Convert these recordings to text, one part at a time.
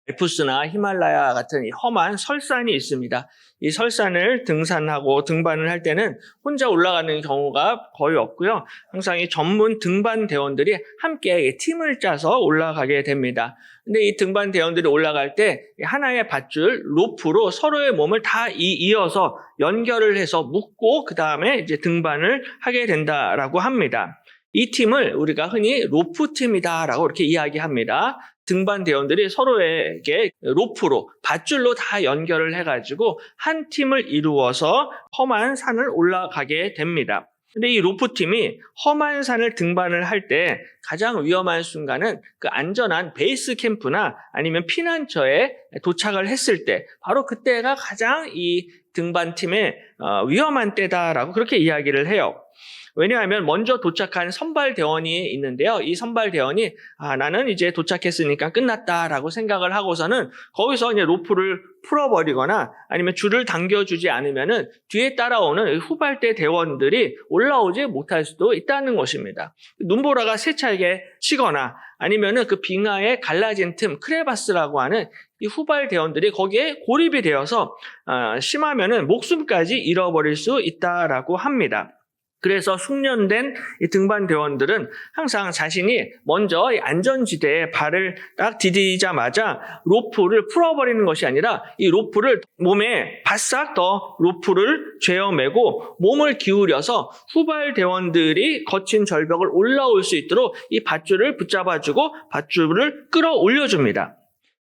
알프스나 히말라야 같은 이 험한 설산이 있습니다. 이 설산을 등산하고 등반을 할 때는 혼자 올라가는 경우가 거의 없고요. 항상 이 전문 등반 대원들이 함께 팀을 짜서 올라가게 됩니다. 근데 이 등반 대원들이 올라갈 때 하나의 밧줄, 로프로 서로의 몸을 다 이어서 연결을 해서 묶고 그 다음에 이제 등반을 하게 된다라고 합니다. 이 팀을 우리가 흔히 로프 팀이다라고 이렇게 이야기합니다. 등반 대원들이 서로에게 로프로, 밧줄로 다 연결을 해가지고 한 팀을 이루어서 험한 산을 올라가게 됩니다. 근데 이 로프 팀이 험한 산을 등반을 할 때 가장 위험한 순간은 그 안전한 베이스 캠프나 아니면 피난처에 도착을 했을 때, 바로 그때가 가장 이 등반팀의 위험한 때다라고 그렇게 이야기를 해요. 왜냐하면 먼저 도착한 선발대원이 있는데요. 이 선발대원이 나는 이제 도착했으니까 끝났다라고 생각을 하고서는 거기서 이제 로프를 풀어버리거나 아니면 줄을 당겨주지 않으면은 뒤에 따라오는 후발대 대원들이 올라오지 못할 수도 있다는 것입니다. 눈보라가 세차게 치거나 아니면은 그 빙하에 갈라진 틈, 크레바스라고 하는 이 후발 대원들이 거기에 고립이 되어서 심하면은 목숨까지 잃어버릴 수 있다라고 합니다. 그래서 숙련된 이 등반 대원들은 항상 자신이 먼저 이 안전지대에 발을 딱 디디자마자 로프를 풀어버리는 것이 아니라 이 로프를 몸에 바싹 더 로프를 죄어매고 몸을 기울여서 후발 대원들이 거친 절벽을 올라올 수 있도록 이 밧줄을 붙잡아주고 밧줄을 끌어올려줍니다.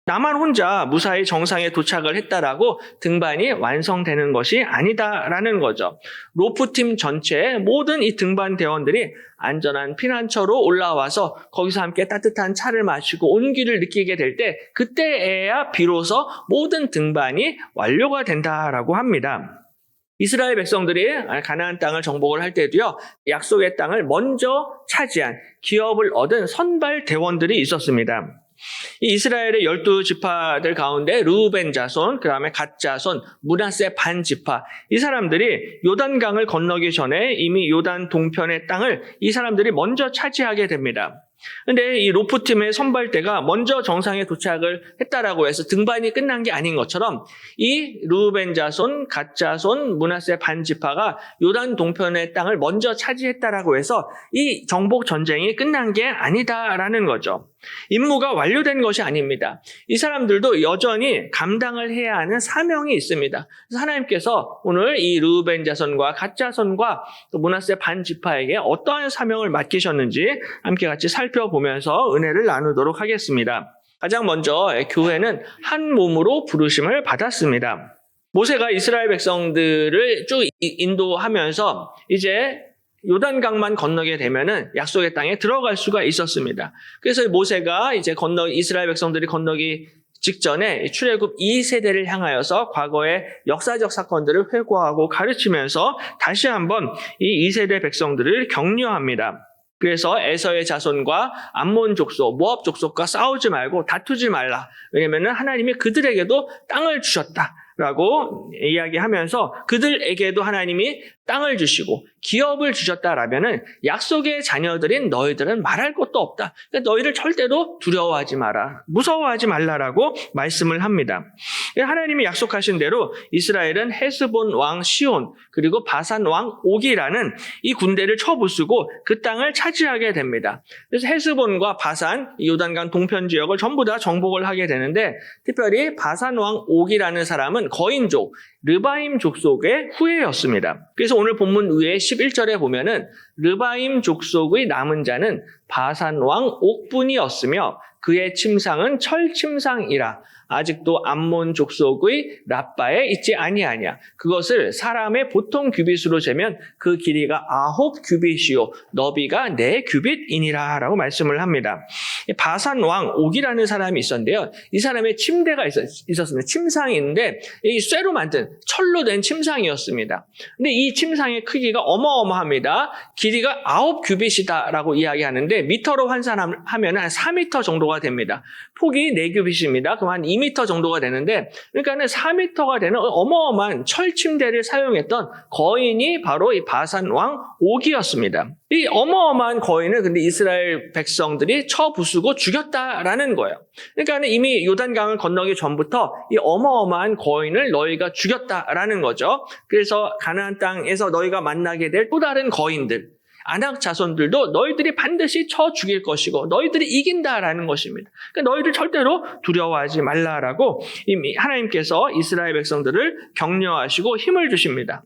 나만 혼자 무사히 정상에 도착을 했다라고 등반이 완성되는 것이 아니다라는 거죠. 로프팀 전체의 모든 이 등반 대원들이 안전한 피난처로 올라와서 거기서 함께 따뜻한 차를 마시고 온기를 느끼게 될 때, 그때에야 비로소 모든 등반이 완료가 된다라고 합니다. 이스라엘 백성들이 가나안 땅을 정복을 할 때도요, 약속의 땅을 먼저 차지한, 기업을 얻은 선발 대원들이 있었습니다. 이 이스라엘의 12지파들 가운데 르우벤 자손, 그 다음에 갓 자손, 므낫세 반 지파, 이 사람들이 요단강을 건너기 전에 이미 요단 동편의 땅을 이 사람들이 먼저 차지하게 됩니다. 근데 이 로프팀의 선발대가 먼저 정상에 도착을 했다라고 해서 등반이 끝난 게 아닌 것처럼 이 르우벤 자손, 갓 자손, 므낫세 반 지파가 요단 동편의 땅을 먼저 차지했다라고 해서 이 정복 전쟁이 끝난 게 아니다라는 거죠. 임무가 완료된 것이 아닙니다. 이 사람들도 여전히 감당을 해야 하는 사명이 있습니다. 그래서 하나님께서 오늘 이 르우벤 자손과 갓 자손과 또 므낫세 반 지파에게 어떠한 사명을 맡기셨는지 함께 같이 살펴보면서 은혜를 나누도록 하겠습니다. 가장 먼저 교회는 한 몸으로 부르심을 받았습니다. 모세가 이스라엘 백성들을 쭉 인도하면서 이제 요단강만 건너게 되면은 약속의 땅에 들어갈 수가 있었습니다. 그래서 모세가 이제 이스라엘 백성들이 건너기 직전에 출애굽 2세대를 향하여서 과거의 역사적 사건들을 회고하고 가르치면서 다시 한번 이 2세대 백성들을 격려합니다. 그래서 에서의 자손과 암몬 족속, 모압 족속과 싸우지 말고 다투지 말라. 왜냐하면 하나님이 그들에게도 땅을 주셨다라고 이야기하면서 그들에게도 하나님이 땅을 주시고 기업을 주셨다라면은 약속의 자녀들인 너희들은 말할 것도 없다. 그러니까 너희를 절대로 두려워하지 마라, 무서워하지 말라라고 말씀을 합니다. 하나님이 약속하신 대로 이스라엘은 헤스본 왕 시온 그리고 바산 왕 옥이라는 이 군대를 쳐부수고 그 땅을 차지하게 됩니다. 그래서 헤스본과 바산, 요단강 동편 지역을 전부 다 정복을 하게 되는데, 특별히 바산 왕 옥이라는 사람은 거인족, 르바임 족속의 후예였습니다. 그래서 오늘 본문 위에 11절에 보면은 르바임 족속의 남은 자는 바산 왕 옥분이었으며 그의 침상은 철침상이라. 아직도 암몬 족속의 라빠에 있지 아니하냐. 그것을 사람의 보통 규빗으로 재면 그 길이가 9규빗이요 너비가 4규빗이니라 라고 말씀을 합니다. 바산 왕 옥이라는 사람이 있었는데요. 이 사람의 침대가 있었습니다. 침상이 있는데 이 쇠로 만든 철로 된 침상이었습니다. 근데 이 침상의 크기가 어마어마합니다. 길이가 9규빗이다 라고 이야기하는데 미터로 환산하면 한 4미터 정도가 됩니다. 폭이 4규빗입니다. 그럼 한 2m 정도가 되는데, 그러니까는 4m가 되는 어마어마한 철침대를 사용했던 거인이 바로 이 바산 왕 옥이었습니다. 이 어마어마한 거인을 근데 이스라엘 백성들이 쳐부수고 죽였다라는 거예요. 그러니까는 이미 요단강을 건너기 전부터 이 어마어마한 거인을 너희가 죽였다라는 거죠. 그래서 가나안 땅에서 너희가 만나게 될 또 다른 거인들, 아낙 자손들도 너희들이 반드시 쳐 죽일 것이고 너희들이 이긴다라는 것입니다. 그러니까 너희들 절대로 두려워하지 말라라고 이미 하나님께서 이스라엘 백성들을 격려하시고 힘을 주십니다.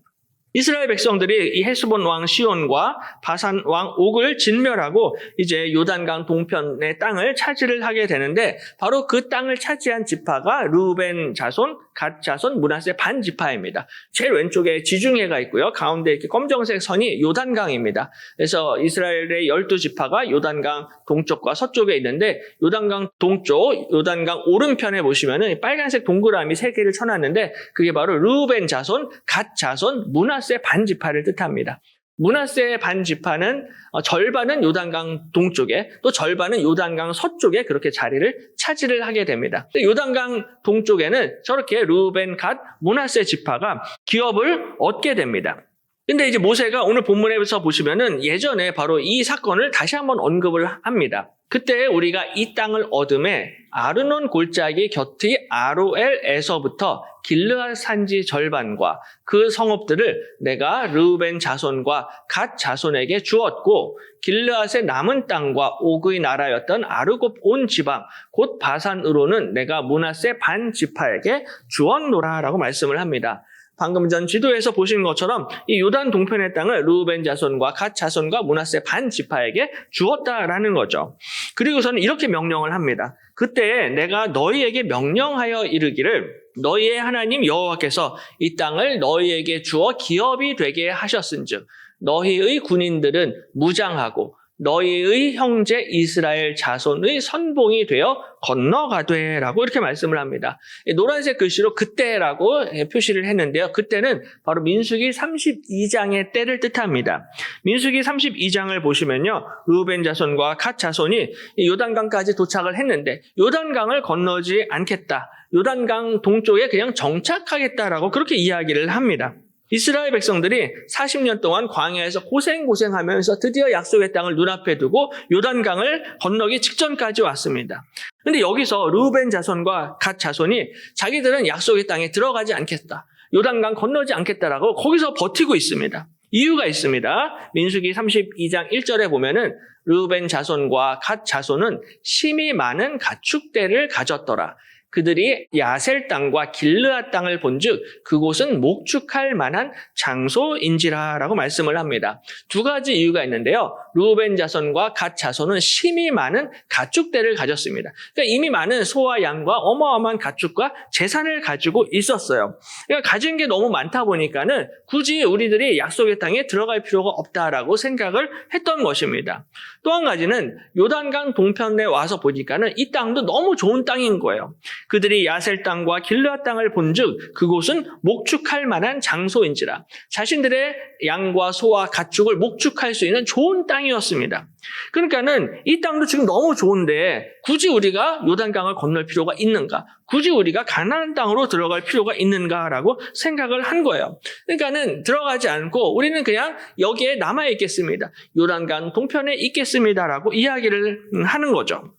이스라엘 백성들이 이 헤스본 왕 시온과 바산 왕 옥을 진멸하고 이제 요단강 동편의 땅을 차지를 하게 되는데, 바로 그 땅을 차지한 지파가 르우벤 자손, 갓 자손, 므낫세 반 지파입니다. 제일 왼쪽에 지중해가 있고요. 가운데 이렇게 검정색 선이 요단강입니다. 그래서 이스라엘의 12지파가 요단강 동쪽과 서쪽에 있는데, 요단강 동쪽, 요단강 오른편에 보시면은 빨간색 동그라미 3개를 쳐놨는데, 그게 바로 르우벤 자손, 갓 자손, 므낫세 반 지파를 뜻합니다. 므낫세 반 지파는 절반은 요단강 동쪽에, 또 절반은 요단강 서쪽에 그렇게 자리를 차지를 하게 됩니다. 요단강 동쪽에는 저렇게 르우벤, 갓, 므낫세 지파가 기업을 얻게 됩니다. 근데 이제 모세가 오늘 본문에서 보시면은 예전에 바로 이 사건을 다시 한번 언급을 합니다. 그때 우리가 이 땅을 얻음에 아르논 골짜기 곁의 아로엘에서부터 길르앗 산지 절반과 그 성읍들을 내가 르우벤 자손과 갓 자손에게 주었고, 길르앗의 남은 땅과 옥의 나라였던 아르곱 온 지방 곧 바산으로는 내가 므낫세 반 지파에게 주었노라라고 말씀을 합니다. 방금 전 지도에서 보신 것처럼 이 요단 동편의 땅을 르우벤 자손과 갓 자손과 므낫세 반 지파에게 주었다라는 거죠. 그리고서는 이렇게 명령을 합니다. 그때 내가 너희에게 명령하여 이르기를 너희의 하나님 여호와께서 이 땅을 너희에게 주어 기업이 되게 하셨은즉 너희의 군인들은 무장하고 너희의 형제 이스라엘 자손의 선봉이 되어 건너가되 라고 이렇게 말씀을 합니다. 노란색 글씨로 그때라고 표시를 했는데요. 그때는 바로 민수기 32장의 때를 뜻합니다. 민수기 32장을 보시면요, 르우벤 자손과 갓 자손이 요단강까지 도착을 했는데 요단강을 건너지 않겠다, 요단강 동쪽에 그냥 정착하겠다라고 그렇게 이야기를 합니다. 이스라엘 백성들이 40년 동안 광야에서 고생하면서 드디어 약속의 땅을 눈앞에 두고 요단강을 건너기 직전까지 왔습니다. 그런데 여기서 르우벤 자손과 갓 자손이 자기들은 약속의 땅에 들어가지 않겠다, 요단강 건너지 않겠다라고 거기서 버티고 있습니다. 이유가 있습니다. 민수기 32장 1절에 보면은 르우벤 자손과 갓 자손은 심히 많은 가축대를 가졌더라. 그들이 야셀 땅과 길르앗 땅을 본즉 그곳은 목축할 만한 장소인지라라고 말씀을 합니다. 두 가지 이유가 있는데요. 르우벤 자손과 갓 자손은 심히 많은 가축대를 가졌습니다. 그러니까 이미 많은 소와 양과 어마어마한 가축과 재산을 가지고 있었어요. 그러니까 가진 게 너무 많다 보니까는 굳이 우리들이 약속의 땅에 들어갈 필요가 없다라고 생각을 했던 것입니다. 또 한 가지는 요단강 동편에 와서 보니까는 이 땅도 너무 좋은 땅인 거예요. 그들이 야셀 땅과 길르앗 땅을 본즉 그곳은 목축할 만한 장소인지라. 자신들의 양과 소와 가축을 목축할 수 있는 좋은 땅이었습니다. 그러니까는 이 땅도 지금 너무 좋은데 굳이 우리가 요단강을 건널 필요가 있는가? 굳이 우리가 가나안 땅으로 들어갈 필요가 있는가라고 생각을 한 거예요. 그러니까는 들어가지 않고 우리는 그냥 여기에 남아 있겠습니다. 요단강 동편에 있겠습니다라고 이야기를 하는 거죠.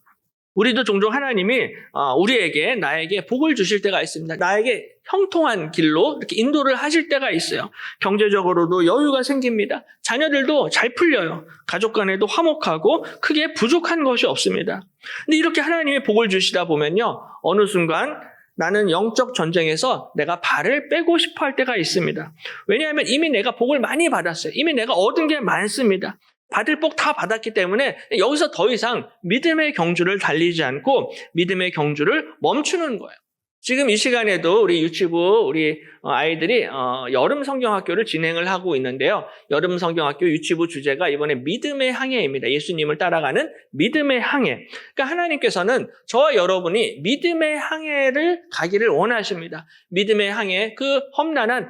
우리도 종종 하나님이 우리에게, 나에게 복을 주실 때가 있습니다. 나에게 형통한 길로 이렇게 인도를 하실 때가 있어요. 경제적으로도 여유가 생깁니다. 자녀들도 잘 풀려요. 가족 간에도 화목하고 크게 부족한 것이 없습니다. 근데 이렇게 하나님이 복을 주시다 보면요, 어느 순간 나는 영적 전쟁에서 내가 발을 빼고 싶어 할 때가 있습니다. 왜냐하면 이미 내가 복을 많이 받았어요. 이미 내가 얻은 게 많습니다. 받을 복 다 받았기 때문에 여기서 더 이상 믿음의 경주를 달리지 않고 믿음의 경주를 멈추는 거예요. 지금 이 시간에도 우리 유치부 우리 아이들이 여름 성경학교를 진행을 하고 있는데요. 여름 성경학교 유치부 주제가 이번에 믿음의 항해입니다. 예수님을 따라가는 믿음의 항해. 그러니까 하나님께서는 저와 여러분이 믿음의 항해를 가기를 원하십니다. 믿음의 항해, 그 험난한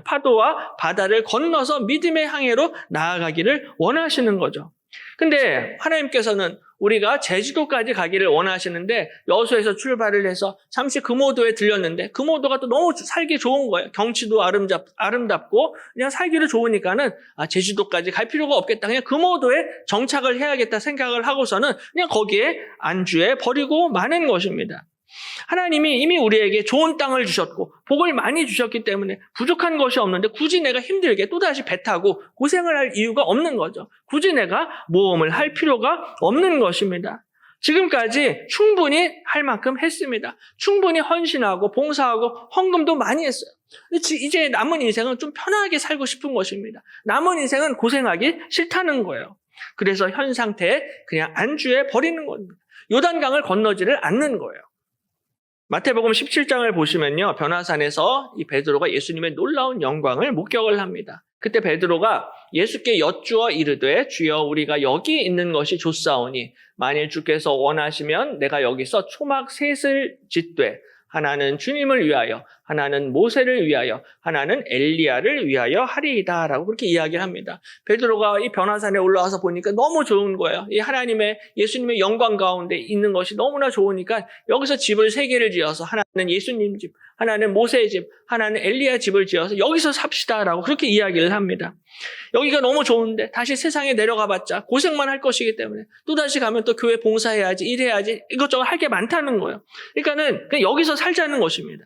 파도와 바다를 건너서 믿음의 항해로 나아가기를 원하시는 거죠. 근데 하나님께서는 우리가 제주도까지 가기를 원하시는데 여수에서 출발을 해서 잠시 금오도에 들렸는데 금오도가 또 너무 살기 좋은 거예요. 경치도 아름답고 그냥 살기를 좋으니까는 제주도까지 갈 필요가 없겠다. 그냥 금오도에 정착을 해야겠다 생각을 하고서는 그냥 거기에 안주해 버리고 마는 것입니다. 하나님이 이미 우리에게 좋은 땅을 주셨고 복을 많이 주셨기 때문에 부족한 것이 없는데 굳이 내가 힘들게 또다시 배 타고 고생을 할 이유가 없는 거죠. 굳이 내가 모험을 할 필요가 없는 것입니다. 지금까지 충분히 할 만큼 했습니다. 충분히 헌신하고 봉사하고 헌금도 많이 했어요. 이제 남은 인생은 좀 편하게 살고 싶은 것입니다. 남은 인생은 고생하기 싫다는 거예요. 그래서 현 상태에 그냥 안주해 버리는 겁니다. 요단강을 건너지를 않는 거예요. 마태복음 17장을 보시면요. 변화산에서 이 베드로가 예수님의 놀라운 영광을 목격을 합니다. 그때 베드로가 예수께 여쭈어 이르되 주여 우리가 여기 있는 것이 좋사오니 만일 주께서 원하시면 내가 여기서 초막 셋을 짓되 하나는 주님을 위하여 하나는 모세를 위하여 하나는 엘리야를 위하여 하리이다 라고 그렇게 이야기를 합니다. 베드로가 이 변화산에 올라와서 보니까 너무 좋은 거예요. 이 예수님의 영광 가운데 있는 것이 너무나 좋으니까 여기서 집을 3개를 지어서 하나는 예수님 집, 하나는 모세의 집, 하나는 엘리야 집을 지어서 여기서 삽시다 라고 그렇게 이야기를 합니다. 여기가 너무 좋은데 다시 세상에 내려가 봤자 고생만 할 것이기 때문에 또다시 가면 또 교회 봉사해야지 일해야지 이것저것 할 게 많다는 거예요. 그러니까는 그냥 여기서 살자는 것입니다.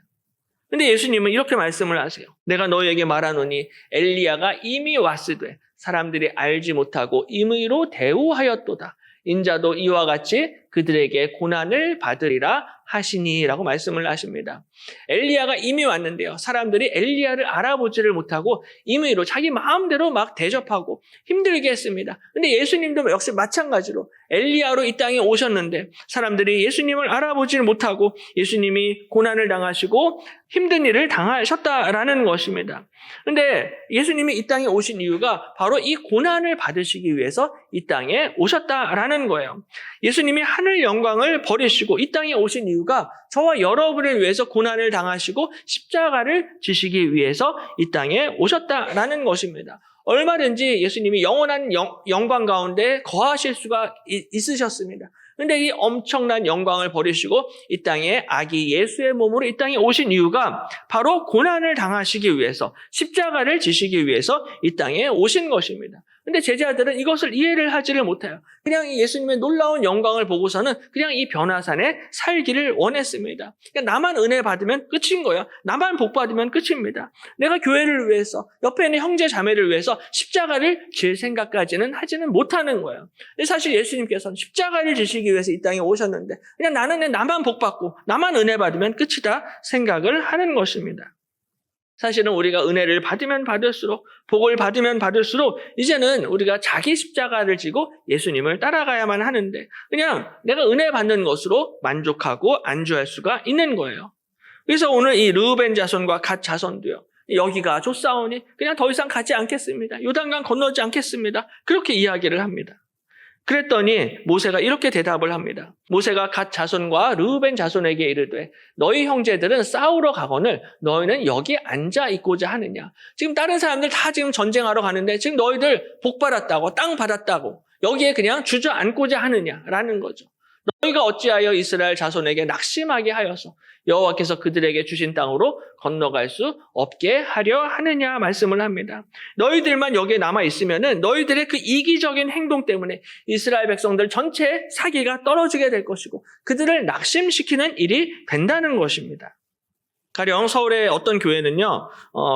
근데 예수님은 이렇게 말씀을 하세요. 내가 너희에게 말하노니 엘리야가 이미 왔으되 사람들이 알지 못하고 임의로 대우하였도다. 인자도 이와 같이 그들에게 고난을 받으리라 하시니라고 말씀을 하십니다. 엘리야가 이미 왔는데요. 사람들이 엘리야를 알아보지를 못하고 임의로 자기 마음대로 막 대접하고 힘들게 했습니다. 근데 예수님도 역시 마찬가지로 엘리야로 이 땅에 오셨는데 사람들이 예수님을 알아보지를 못하고 예수님이 고난을 당하시고 힘든 일을 당하셨다라는 것입니다. 근데 예수님이 이 땅에 오신 이유가 바로 이 고난을 받으시기 위해서 이 땅에 오셨다라는 거예요. 예수님이 하늘 영광을 버리시고 이 땅에 오신 이유가 저와 여러분을 위해서 고난을 당하시고 십자가를 지시기 위해서 이 땅에 오셨다라는 것입니다. 얼마든지 예수님이 영원한 영광 가운데 거하실 수가 있으셨습니다. 근데 이 엄청난 영광을 버리시고 이 땅에 아기 예수의 몸으로 이 땅에 오신 이유가 바로 고난을 당하시기 위해서 십자가를 지시기 위해서 이 땅에 오신 것입니다. 근데 제자들은 이것을 이해를 하지를 못해요. 그냥 예수님의 놀라운 영광을 보고서는 그냥 이 변화산에 살기를 원했습니다. 그러니까 나만 은혜 받으면 끝인 거예요. 나만 복 받으면 끝입니다. 내가 교회를 위해서 옆에 있는 형제 자매를 위해서 십자가를 질 생각까지는 하지는 못하는 거예요. 사실 예수님께서는 십자가를 지시기 위해서 이 땅에 오셨는데 그냥 나만 복 받고 나만 은혜 받으면 끝이다 생각을 하는 것입니다. 사실은 우리가 은혜를 받으면 받을수록 복을 받으면 받을수록 이제는 우리가 자기 십자가를 지고 예수님을 따라가야만 하는데 그냥 내가 은혜 받는 것으로 만족하고 안주할 수가 있는 거예요. 그래서 오늘 이 르우벤 자손과 갓 자손도요. 여기가 좋사오니 그냥 더 이상 가지 않겠습니다. 요단강 건너지 않겠습니다. 그렇게 이야기를 합니다. 그랬더니 모세가 이렇게 대답을 합니다. 모세가 갓 자손과 르우벤 자손에게 이르되 너희 형제들은 싸우러 가거늘 너희는 여기 앉아 있고자 하느냐. 지금 다른 사람들 다 지금 전쟁하러 가는데 지금 너희들 복 받았다고 땅 받았다고 여기에 그냥 주저앉고자 하느냐라는 거죠. 너희가 어찌하여 이스라엘 자손에게 낙심하게 하여서 여호와께서 그들에게 주신 땅으로 건너갈 수 없게 하려 하느냐 말씀을 합니다. 너희들만 여기에 남아 있으면은 너희들의 그 이기적인 행동 때문에 이스라엘 백성들 전체의 사기가 떨어지게 될 것이고 그들을 낙심시키는 일이 된다는 것입니다. 가령 서울의 어떤 교회는요,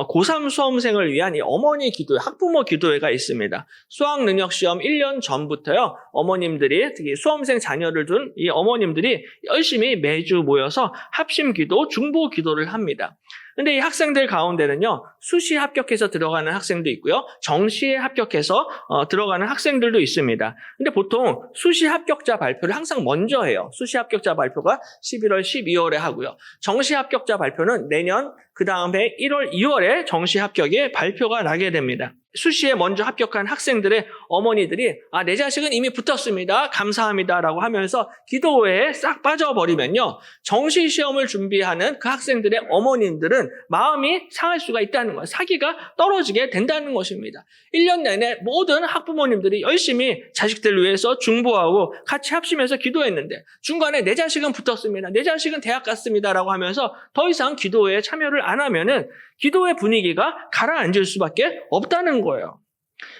고3 수험생을 위한 이 어머니 기도회, 학부모 기도회가 있습니다. 수학능력시험 1년 전부터요, 어머님들이, 특히 수험생 자녀를 둔 이 어머님들이 열심히 매주 모여서 합심 기도, 중보 기도를 합니다. 근데 이 학생들 가운데는요, 수시에 합격해서 들어가는 학생도 있고요, 정시에 합격해서 들어가는 학생들도 있습니다. 근데 보통 수시 합격자 발표를 항상 먼저 해요. 수시 합격자 발표가 11월, 12월에 하고요. 정시 합격자 발표는 내년 그 다음에 1월, 2월에 정시 합격에 발표가 나게 됩니다. 수시에 먼저 합격한 학생들의 어머니들이 내 자식은 이미 붙었습니다. 감사합니다라고 하면서 기도회에 싹 빠져버리면요. 정시 시험을 준비하는 그 학생들의 어머님들은 마음이 상할 수가 있다는 거예요. 사기가 떨어지게 된다는 것입니다. 1년 내내 모든 학부모님들이 열심히 자식들 위해서 중보하고 같이 합심해서 기도했는데 중간에 내 자식은 붙었습니다. 내 자식은 대학 갔습니다라고 하면서 더 이상 기도회에 참여를 안 하면은 기도의 분위기가 가라앉을 수밖에 없다는 거예요.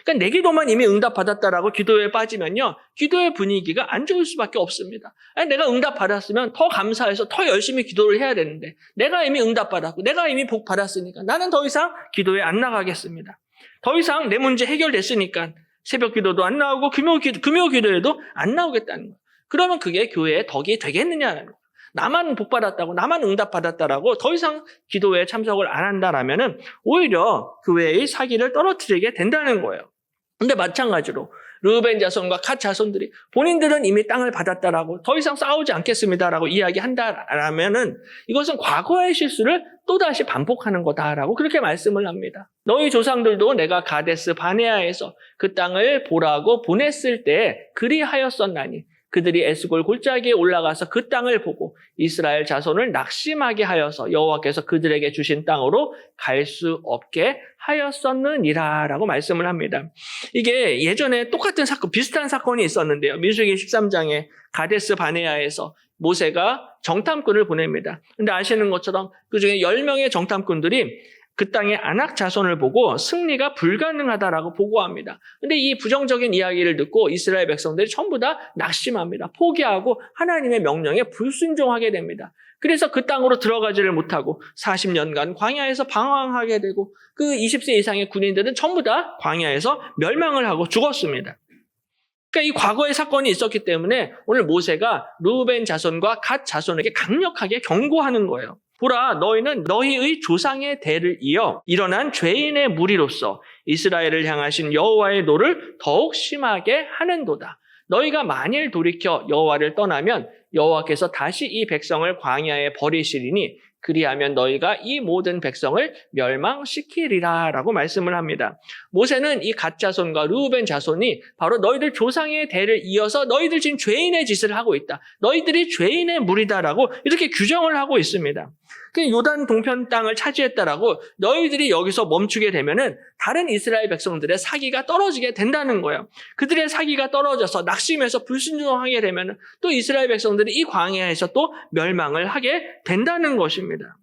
그러니까 내 기도만 이미 응답받았다라고 기도에 빠지면요. 기도의 분위기가 안 좋을 수밖에 없습니다. 내가 응답받았으면 더 감사해서 더 열심히 기도를 해야 되는데 내가 이미 응답받았고 내가 이미 복 받았으니까 나는 더 이상 기도에 안 나가겠습니다. 더 이상 내 문제 해결됐으니까 새벽 기도도 안 나오고 금요 기도에도 안 나오겠다는 거예요. 그러면 그게 교회의 덕이 되겠느냐는 거예요. 나만 복받았다고 나만 응답받았다라고 더 이상 기도에 참석을 안 한다라면은 오히려 교회의 사기를 떨어뜨리게 된다는 거예요. 근데 마찬가지로 르우벤 자손과 갓 자손들이 본인들은 이미 땅을 받았다라고 더 이상 싸우지 않겠습니다라고 이야기한다라면은 이것은 과거의 실수를 또다시 반복하는 거다라고 그렇게 말씀을 합니다. 너희 조상들도 내가 가데스 바네아에서 그 땅을 보라고 보냈을 때 그리하였었나니 그들이 에스골 골짜기에 올라가서 그 땅을 보고 이스라엘 자손을 낙심하게 하여서 여호와께서 그들에게 주신 땅으로 갈 수 없게 하였었느니라 라고 말씀을 합니다. 이게 예전에 똑같은 사건, 비슷한 사건이 있었는데요. 민수기 13장에 가데스 바네아에서 모세가 정탐꾼을 보냅니다. 근데 아시는 것처럼 그중에 10명의 정탐꾼들이 그 땅의 아낙 자손을 보고 승리가 불가능하다라고 보고합니다. 근데 이 부정적인 이야기를 듣고 이스라엘 백성들이 전부 다 낙심합니다. 포기하고 하나님의 명령에 불순종하게 됩니다. 그래서 그 땅으로 들어가지를 못하고 40년간 광야에서 방황하게 되고 그 20세 이상의 군인들은 전부 다 광야에서 멸망을 하고 죽었습니다. 그러니까 이 과거의 사건이 있었기 때문에 오늘 모세가 르우벤 자손과 갓 자손에게 강력하게 경고하는 거예요. 보라, 너희는 너희의 조상의 대를 이어 일어난 죄인의 무리로서 이스라엘을 향하신 여호와의 노를 더욱 심하게 하는도다. 너희가 만일 돌이켜 여호와를 떠나면 여호와께서 다시 이 백성을 광야에 버리시리니 그리하면 너희가 이 모든 백성을 멸망시키리라 라고 말씀을 합니다. 모세는 이 갓 자손과 르우벤 자손이 바로 너희들 조상의 대를 이어서 너희들 지금 죄인의 짓을 하고 있다. 너희들이 죄인의 무리다라고 이렇게 규정을 하고 있습니다. 요단 동편 땅을 차지했다라고 너희들이 여기서 멈추게 되면은 다른 이스라엘 백성들의 사기가 떨어지게 된다는 거예요. 그들의 사기가 떨어져서 낙심해서 불순종하게 되면은 또 이스라엘 백성들이 이 광야에서 또 멸망을 하게 된다는 것입니다.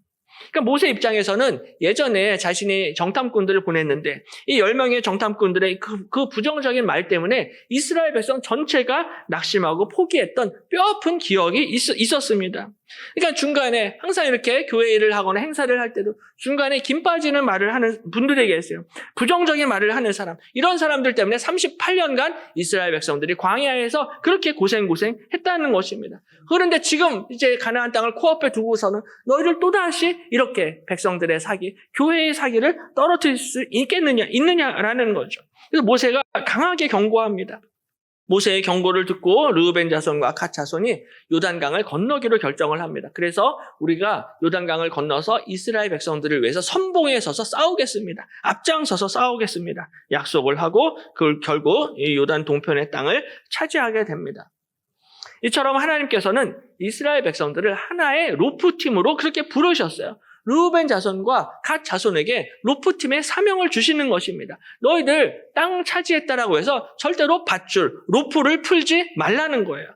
그러니까 모세 입장에서는 예전에 자신이 정탐꾼들을 보냈는데 이 10명의 정탐꾼들의 그 부정적인 말 때문에 이스라엘 백성 전체가 낙심하고 포기했던 뼈아픈 기억이 있었습니다. 그러니까 중간에 항상 이렇게 교회 일을 하거나 행사를 할 때도 중간에 김 빠지는 말을 하는 분들이 계세요. 부정적인 말을 하는 사람. 이런 사람들 때문에 38년간 이스라엘 백성들이 광야에서 그렇게 고생했다는 것입니다. 그런데 지금 이제 가나안 땅을 코앞에 두고서는 너희를 또다시 이렇게 백성들의 사기, 교회의 사기를 떨어뜨릴 수 있느냐라는 거죠. 그래서 모세가 강하게 경고합니다. 모세의 경고를 듣고 르우벤 자손과 갓 자손이 요단강을 건너기로 결정을 합니다. 그래서 우리가 요단강을 건너서 이스라엘 백성들을 위해서 선봉에 서서 싸우겠습니다. 앞장서서 싸우겠습니다. 약속을 하고 결국 이 요단 동편의 땅을 차지하게 됩니다. 이처럼 하나님께서는 이스라엘 백성들을 하나의 로프팀으로 그렇게 부르셨어요. 르우벤 자손과 갓 자손에게 로프팀의 사명을 주시는 것입니다. 너희들 땅 차지했다라고 해서 절대로 밧줄, 로프를 풀지 말라는 거예요.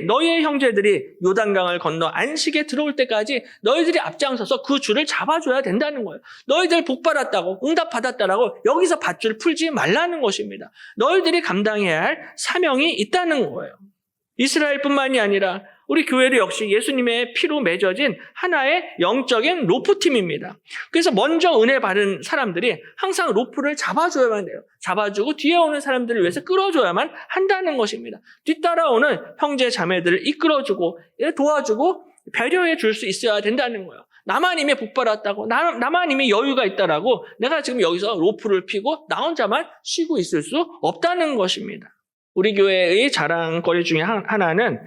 너희의 형제들이 요단강을 건너 안식에 들어올 때까지 너희들이 앞장서서 그 줄을 잡아줘야 된다는 거예요. 너희들 복받았다고, 응답받았다라고 여기서 밧줄 풀지 말라는 것입니다. 너희들이 감당해야 할 사명이 있다는 거예요. 이스라엘뿐만이 아니라 우리 교회도 역시 예수님의 피로 맺어진 하나의 영적인 로프팀입니다. 그래서 먼저 은혜 받은 사람들이 항상 로프를 잡아줘야만 돼요. 잡아주고 뒤에 오는 사람들을 위해서 끌어줘야만 한다는 것입니다. 뒤따라오는 형제 자매들을 이끌어주고 도와주고 배려해 줄 수 있어야 된다는 거예요. 나만 이미 복받았다고, 나만 이미 여유가 있다라고 내가 지금 여기서 로프를 피고 나 혼자만 쉬고 있을 수 없다는 것입니다. 우리 교회의 자랑거리 중에 하나는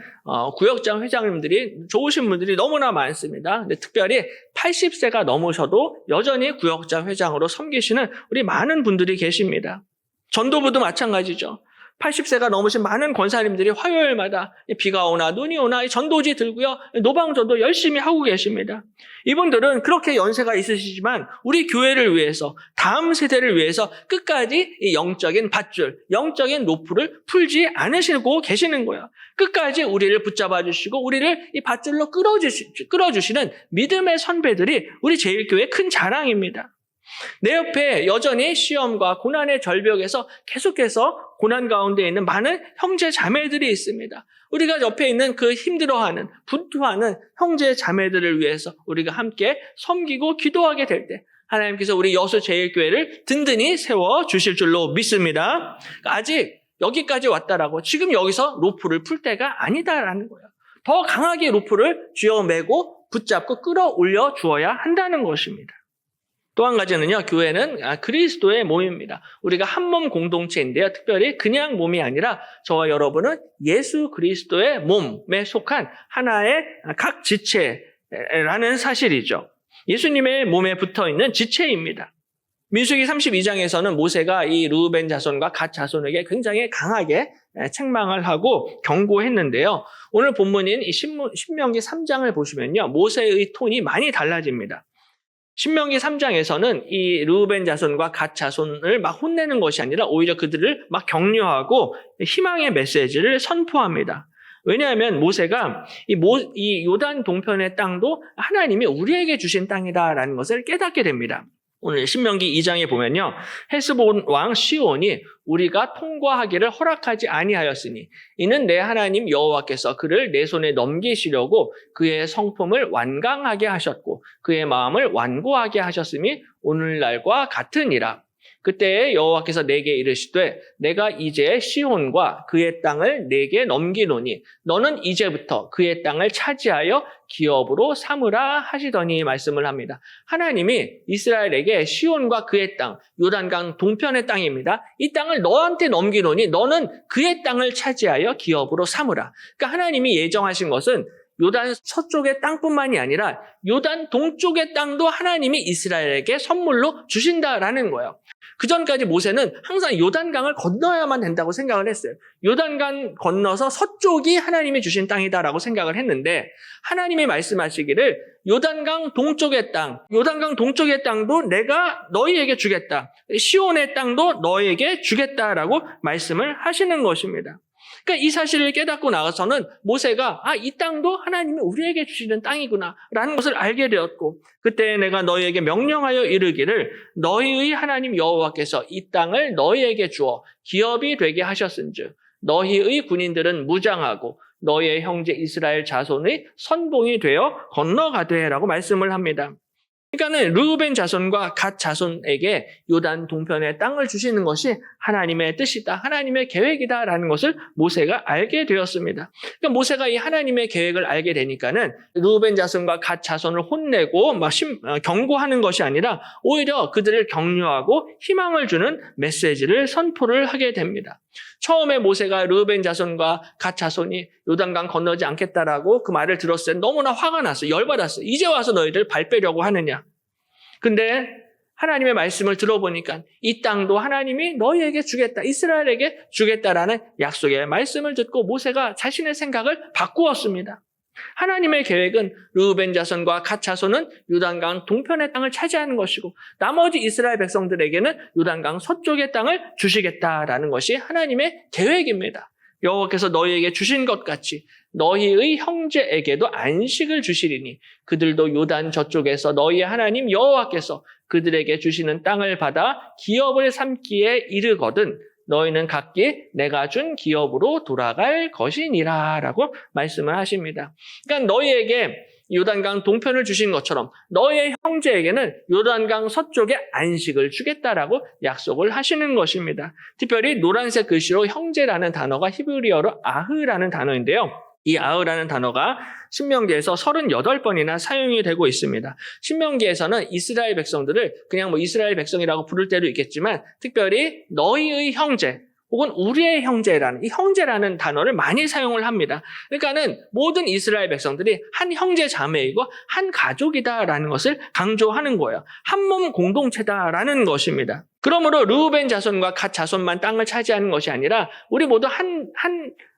구역장 회장님들이 좋으신 분들이 너무나 많습니다. 근데 특별히 80세가 넘으셔도 여전히 구역장 회장으로 섬기시는 우리 많은 분들이 계십니다. 전도부도 마찬가지죠. 80세가 넘으신 많은 권사님들이 화요일마다 비가 오나 눈이 오나 전도지 들고요. 노방전도 열심히 하고 계십니다. 이분들은 그렇게 연세가 있으시지만 우리 교회를 위해서, 다음 세대를 위해서 끝까지 이 영적인 밧줄, 영적인 로프를 풀지 않으시고 계시는 거예요. 끝까지 우리를 붙잡아 주시고 우리를 이 밧줄로 끌어주시는 믿음의 선배들이 우리 제일교회의 큰 자랑입니다. 내 옆에 여전히 시험과 고난의 절벽에서 계속해서 고난 가운데 있는 많은 형제 자매들이 있습니다. 우리가 옆에 있는 그 힘들어하는, 분투하는 형제 자매들을 위해서 우리가 함께 섬기고 기도하게 될 때 하나님께서 우리 여수 제일교회를 든든히 세워주실 줄로 믿습니다. 아직 여기까지 왔다라고 지금 여기서 로프를 풀 때가 아니다라는 거예요. 더 강하게 로프를 쥐어매고 붙잡고 끌어올려 주어야 한다는 것입니다. 또 한 가지는요, 교회는 그리스도의 몸입니다. 우리가 한 몸 공동체인데요. 특별히 그냥 몸이 아니라 저와 여러분은 예수 그리스도의 몸에 속한 하나의 각 지체라는 사실이죠. 예수님의 몸에 붙어있는 지체입니다. 민수기 32장에서는 모세가 이 르우벤 자손과 갓 자손에게 굉장히 강하게 책망을 하고 경고했는데요. 오늘 본문인 이 신명기 3장을 보시면요, 모세의 톤이 많이 달라집니다. 신명기 3장에서는 이 르우벤 자손과 갓 자손을 막 혼내는 것이 아니라 오히려 그들을 막 격려하고 희망의 메시지를 선포합니다. 왜냐하면 모세가 이 요단 동편의 땅도 하나님이 우리에게 주신 땅이다라는 것을 깨닫게 됩니다. 오늘 신명기 2장에 보면요, 헤스본 왕 시온이 우리가 통과하기를 허락하지 아니하였으니 이는 내 하나님 여호와께서 그를 내 손에 넘기시려고 그의 성품을 완강하게 하셨고 그의 마음을 완고하게 하셨음이 오늘날과 같으니라. 그때 여호와께서 내게 이르시되 내가 이제 시온과 그의 땅을 내게 넘기노니 너는 이제부터 그의 땅을 차지하여 기업으로 삼으라 하시더니 말씀을 합니다. 하나님이 이스라엘에게 시온과 그의 땅, 요단강 동편의 땅입니다. 이 땅을 너한테 넘기노니 너는 그의 땅을 차지하여 기업으로 삼으라. 그러니까 하나님이 예정하신 것은 요단 서쪽의 땅뿐만이 아니라 요단 동쪽의 땅도 하나님이 이스라엘에게 선물로 주신다라는 거예요. 그전까지 모세는 항상 요단강을 건너야만 된다고 생각을 했어요. 요단강 건너서 서쪽이 하나님이 주신 땅이다라고 생각을 했는데 하나님이 말씀하시기를 요단강 동쪽의 땅, 요단강 동쪽의 땅도 내가 너희에게 주겠다. 시온의 땅도 너희에게 주겠다라고 말씀을 하시는 것입니다. 그러니까 이 사실을 깨닫고 나가서는 모세가 이 땅도 하나님이 우리에게 주시는 땅이구나 라는 것을 알게 되었고 그때 내가 너희에게 명령하여 이르기를 너희의 하나님 여호와께서 이 땅을 너희에게 주어 기업이 되게 하셨은즉 너희의 군인들은 무장하고 너희의 형제 이스라엘 자손의 선봉이 되어 건너가되라고 말씀을 합니다. 그러니까는 르우벤 자손과 갓 자손에게 요단 동편의 땅을 주시는 것이 하나님의 뜻이다, 하나님의 계획이다라는 것을 모세가 알게 되었습니다. 그러니까 모세가 이 하나님의 계획을 알게 되니까는 르우벤 자손과 갓 자손을 혼내고 막 경고하는 것이 아니라 오히려 그들을 격려하고 희망을 주는 메시지를 선포를 하게 됩니다. 처음에 모세가 르우벤 자손과 갓 자손이 요단강 건너지 않겠다라고 그 말을 들었을 때 너무나 화가 났어요. 열받았어요. 이제 와서 너희들 발 빼려고 하느냐. 근데 하나님의 말씀을 들어보니까 이 땅도 하나님이 너희에게 주겠다, 이스라엘에게 주겠다라는 약속의 말씀을 듣고 모세가 자신의 생각을 바꾸었습니다. 하나님의 계획은 르우벤 자손과 갓 자손은 요단강 동편의 땅을 차지하는 것이고 나머지 이스라엘 백성들에게는 요단강 서쪽의 땅을 주시겠다라는 것이 하나님의 계획입니다. 여호와께서 너희에게 주신 것 같이 너희의 형제에게도 안식을 주시리니 그들도 요단 저쪽에서 너희의 하나님 여호와께서 그들에게 주시는 땅을 받아 기업을 삼기에 이르거든 너희는 각기 내가 준 기업으로 돌아갈 것이니라 라고 말씀을 하십니다. 그러니까 너희에게 요단강 동편을 주신 것처럼 너희의 형제에게는 요단강 서쪽에 안식을 주겠다라고 약속을 하시는 것입니다. 특별히 노란색 글씨로 형제라는 단어가 히브리어로 아흐라는 단어인데요. 이 아흐라는 단어가 신명기에서 38번이나 사용이 되고 있습니다. 신명기에서는 이스라엘 백성들을 그냥 이스라엘 백성이라고 부를 때도 있겠지만 특별히 너희의 형제, 혹은 우리의 형제라는, 이 형제라는 단어를 많이 사용을 합니다. 그러니까는 모든 이스라엘 백성들이 한 형제 자매이고 한 가족이다라는 것을 강조하는 거예요. 한 몸 공동체다라는 것입니다. 그러므로 르우벤 자손과 갓 자손만 땅을 차지하는 것이 아니라 우리 모두 한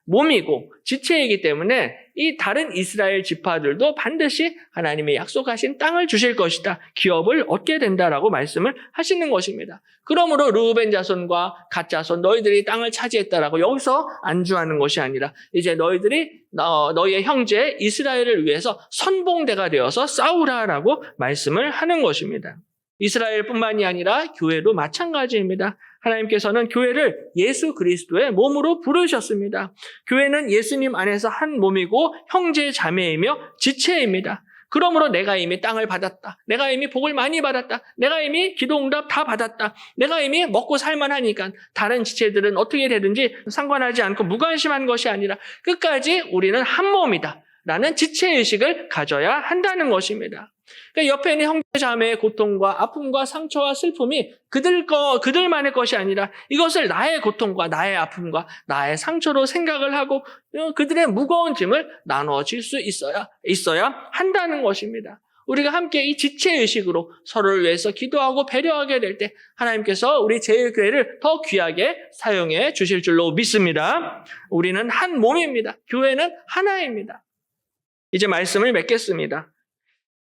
몸이고 지체이기 때문에 이 다른 이스라엘 지파들도 반드시 하나님의 약속하신 땅을 주실 것이다. 기업을 얻게 된다라고 말씀을 하시는 것입니다. 그러므로 르우벤 자손과 갓 자손 너희들이 땅을 차지했다라고 여기서 안주하는 것이 아니라 이제 너희들이 너희의 형제 이스라엘을 위해서 선봉대가 되어서 싸우라라고 말씀을 하는 것입니다. 이스라엘뿐만이 아니라 교회도 마찬가지입니다. 하나님께서는 교회를 예수 그리스도의 몸으로 부르셨습니다. 교회는 예수님 안에서 한 몸이고 형제 자매이며 지체입니다. 그러므로 내가 이미 땅을 받았다. 내가 이미 복을 많이 받았다. 내가 이미 기도응답 다 받았다. 내가 이미 먹고 살만하니까 다른 지체들은 어떻게 되든지 상관하지 않고 무관심한 것이 아니라 끝까지 우리는 한 몸이다 라는 지체의식을 가져야 한다는 것입니다. 그러니까 옆에 있는 형제 자매의 고통과 아픔과 상처와 슬픔이 그들만의 것이 아니라 이것을 나의 고통과 나의 아픔과 나의 상처로 생각을 하고 그들의 무거운 짐을 나눠질 수 있어야 한다는 것입니다. 우리가 함께 이 지체의식으로 서로를 위해서 기도하고 배려하게 될 때 하나님께서 우리 제일교회를 더 귀하게 사용해 주실 줄로 믿습니다. 우리는 한 몸입니다. 교회는 하나입니다. 이제 말씀을 맺겠습니다.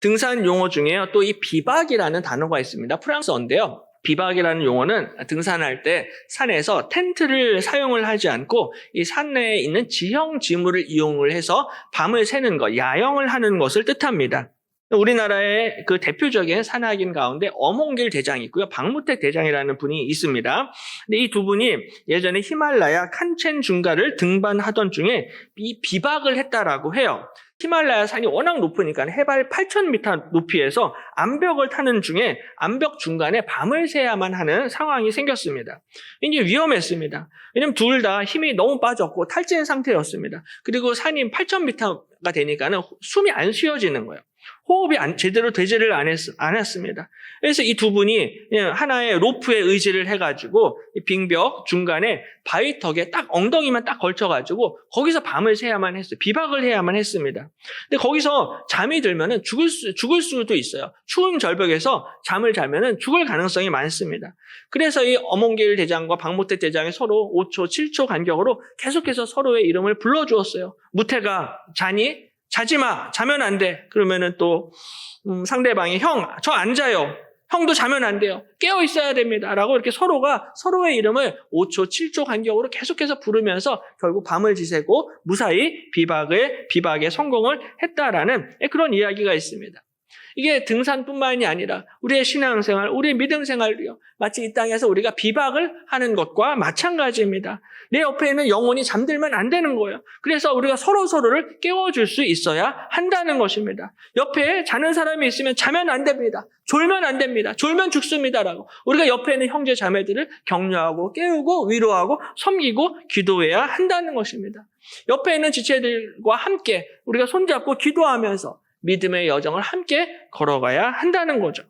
등산 용어 중에요. 또 이 비박이라는 단어가 있습니다. 프랑스어인데요. 비박이라는 용어는 등산할 때 산에서 텐트를 사용을 하지 않고 이 산내에 있는 지형 지물을 이용을 해서 밤을 새는 것, 야영을 하는 것을 뜻합니다. 우리나라의 그 대표적인 산악인 가운데 엄홍길 대장이 있고요. 박무택 대장이라는 분이 있습니다. 근데 이 두 분이 예전에 히말라야 칸첸중가를 등반하던 중에 이 비박을 했다라고 해요. 히말라야 산이 워낙 높으니까 해발 8,000m 높이에서 암벽을 타는 중에 암벽 중간에 밤을 새야만 하는 상황이 생겼습니다. 이게 위험했습니다. 왜냐하면 둘 다 힘이 너무 빠졌고 탈진 상태였습니다. 그리고 산이 8,000m가 되니까는 숨이 안 쉬어지는 거예요. 호흡이 제대로 되지를 않았습니다. 그래서 이 두 분이 하나의 로프에 의지를 해가지고 빙벽 중간에 바위턱에 딱 엉덩이만 딱 걸쳐가지고 거기서 밤을 새야만 했어요. 비박을 해야만 했습니다. 근데 거기서 잠이 들면은 죽을 수도 있어요. 추운 절벽에서 잠을 자면은 죽을 가능성이 많습니다. 그래서 이 엄홍길 대장과 박무택 대장이 서로 5초, 7초 간격으로 계속해서 서로의 이름을 불러주었어요. 무태가 자니? 자지 마. 자면 안 돼. 그러면은 또 상대방이 형, 저 안 자요. 형도 자면 안 돼요. 깨어 있어야 됩니다. 라고 이렇게 서로가 서로의 이름을 5초, 7초 간격으로 계속해서 부르면서 결국 밤을 지새고 무사히 비박에 성공을 했다라는 그런 이야기가 있습니다. 이게 등산뿐만이 아니라 우리의 신앙생활, 우리의 믿음생활이요. 마치 이 땅에서 우리가 비박을 하는 것과 마찬가지입니다. 내 옆에 있는 영혼이 잠들면 안 되는 거예요. 그래서 우리가 서로를 깨워줄 수 있어야 한다는 것입니다. 옆에 자는 사람이 있으면 자면 안 됩니다. 졸면 안 됩니다. 졸면 죽습니다라고. 우리가 옆에 있는 형제 자매들을 격려하고 깨우고 위로하고 섬기고 기도해야 한다는 것입니다. 옆에 있는 지체들과 함께 우리가 손잡고 기도하면서 믿음의 여정을 함께 걸어가야 한다는 거죠.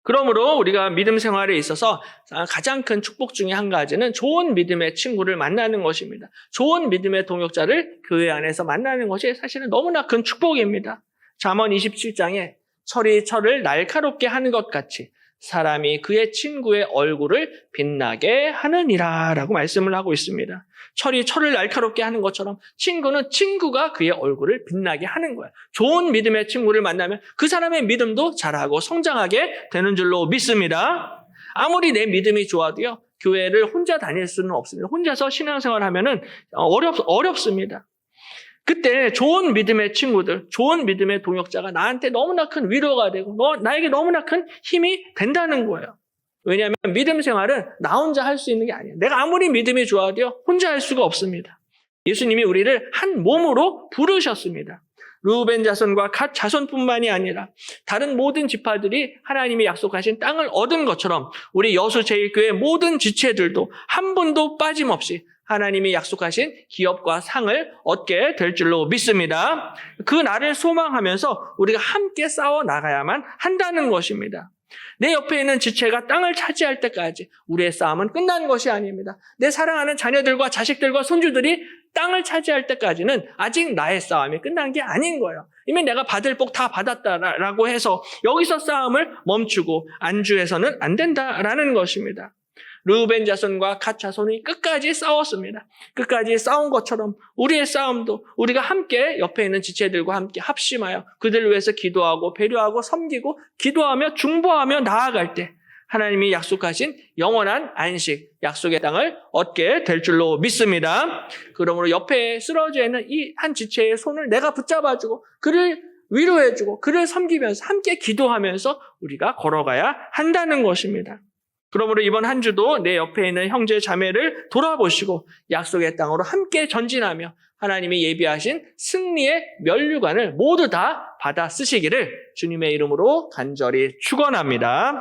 그러므로 우리가 믿음 생활에 있어서 가장 큰 축복 중에 한 가지는 좋은 믿음의 친구를 만나는 것입니다. 좋은 믿음의 동역자를 교회 안에서 만나는 것이 사실은 너무나 큰 축복입니다. 잠언 27장에 철이 철을 날카롭게 하는 것 같이 사람이 그의 친구의 얼굴을 빛나게 하느니라 라고 말씀을 하고 있습니다. 철이 철을 날카롭게 하는 것처럼 친구는 친구가 그의 얼굴을 빛나게 하는 거예요. 좋은 믿음의 친구를 만나면 그 사람의 믿음도 자라고 성장하게 되는 줄로 믿습니다. 아무리 내 믿음이 좋아도요, 교회를 혼자 다닐 수는 없습니다. 혼자서 신앙생활 하면은 어렵습니다. 그때 좋은 믿음의 친구들, 좋은 믿음의 동역자가 나한테 너무나 큰 위로가 되고 나에게 너무나 큰 힘이 된다는 거예요. 왜냐하면 믿음 생활은 나 혼자 할 수 있는 게 아니에요. 내가 아무리 믿음이 좋아도요, 혼자 할 수가 없습니다. 예수님이 우리를 한 몸으로 부르셨습니다. 르우벤 자손과 갓 자손뿐만이 아니라 다른 모든 지파들이 하나님이 약속하신 땅을 얻은 것처럼 우리 여수 제일교회 모든 지체들도 한 분도 빠짐없이 하나님이 약속하신 기업과 상을 얻게 될 줄로 믿습니다. 그 날을 소망하면서 우리가 함께 싸워 나가야만 한다는 것입니다. 내 옆에 있는 지체가 땅을 차지할 때까지 우리의 싸움은 끝난 것이 아닙니다. 내 사랑하는 자녀들과 자식들과 손주들이 땅을 차지할 때까지는 아직 나의 싸움이 끝난 게 아닌 거예요. 이미 내가 받을 복 다 받았다라고 해서 여기서 싸움을 멈추고 안주해서는 안 된다라는 것입니다. 르우벤 자손과 갓 자손이 끝까지 싸웠습니다. 끝까지 싸운 것처럼 우리의 싸움도 우리가 함께 옆에 있는 지체들과 함께 합심하여 그들을 위해서 기도하고 배려하고 섬기고 기도하며 중보하며 나아갈 때 하나님이 약속하신 영원한 안식, 약속의 땅을 얻게 될 줄로 믿습니다. 그러므로 옆에 쓰러져 있는 이 한 지체의 손을 내가 붙잡아주고 그를 위로해주고 그를 섬기면서 함께 기도하면서 우리가 걸어가야 한다는 것입니다. 그러므로 이번 한 주도 내 옆에 있는 형제 자매를 돌아보시고 약속의 땅으로 함께 전진하며 하나님이 예비하신 승리의 면류관을 모두 다 받아 쓰시기를 주님의 이름으로 간절히 축원합니다.